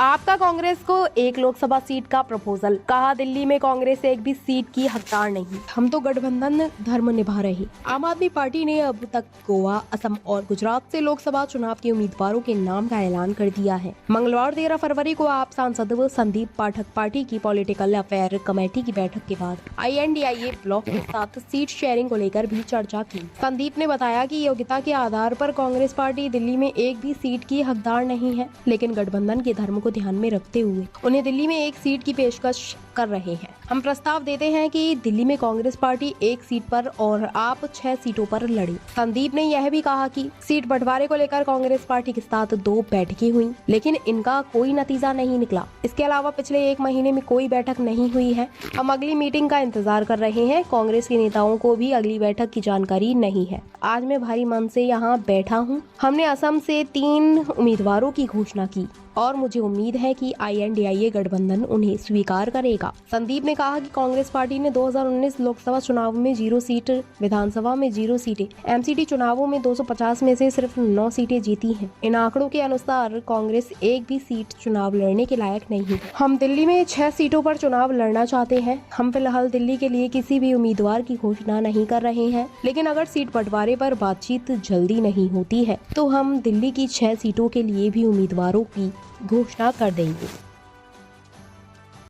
आपका कांग्रेस को एक लोकसभा सीट का प्रपोजल। कहा दिल्ली में कांग्रेस एक भी सीट की हकदार नहीं, हम तो गठबंधन धर्म निभा रहे। आम आदमी पार्टी ने अब तक गोवा, असम और गुजरात से लोकसभा चुनाव के उम्मीदवारों के नाम का ऐलान कर दिया है। मंगलवार 13 फरवरी को आप सांसद संदीप पाठक पार्टी की पॉलिटिकल अफेयर कमेटी की बैठक के बाद INDIA ब्लॉक के साथ सीट शेयरिंग को लेकर भी चर्चा की। संदीप ने बताया कि योग्यता के आधार पर कांग्रेस पार्टी दिल्ली में एक भी सीट की हकदार नहीं है, लेकिन गठबंधन के धर्म को ध्यान में रखते हुए उन्हें दिल्ली में एक सीट की पेशकश कर रहे हैं। हम प्रस्ताव देते हैं कि दिल्ली में कांग्रेस पार्टी एक सीट पर और आप 6 सीटों पर लड़े। संदीप ने यह भी कहा कि सीट बंटवारे को लेकर कांग्रेस पार्टी के साथ 2 बैठकें हुई, लेकिन इनका कोई नतीजा नहीं निकला। इसके अलावा पिछले 1 महीने में कोई बैठक नहीं हुई है। हम अगली मीटिंग का इंतजार कर रहे हैं। कांग्रेस के नेताओं को भी अगली बैठक की जानकारी नहीं है। आज मैं भारी मन से यहाँ बैठा हूँ। हमने असम से 3 उम्मीदवारों की घोषणा की और मुझे उम्मीद है कि INDIA गठबंधन उन्हें स्वीकार करेगा। संदीप ने कहा कि कांग्रेस पार्टी ने 2019 लोकसभा चुनाव में 0 सीट, विधानसभा में 0 सीटें, MCT चुनावों में 250 में से सिर्फ 9 सीटें जीती हैं। इन आंकड़ों के अनुसार कांग्रेस एक भी सीट चुनाव लड़ने के लायक नहीं है। हम दिल्ली में 6 सीटों पर चुनाव लड़ना चाहते हैं। हम फिलहाल दिल्ली के लिए किसी भी उम्मीदवार की घोषणा नहीं कर रहे हैं, लेकिन अगर सीट बंटवारे पर बातचीत जल्दी नहीं होती है तो हम दिल्ली की 6 सीटों के लिए भी उम्मीदवारों की घोषणा कर देंगे।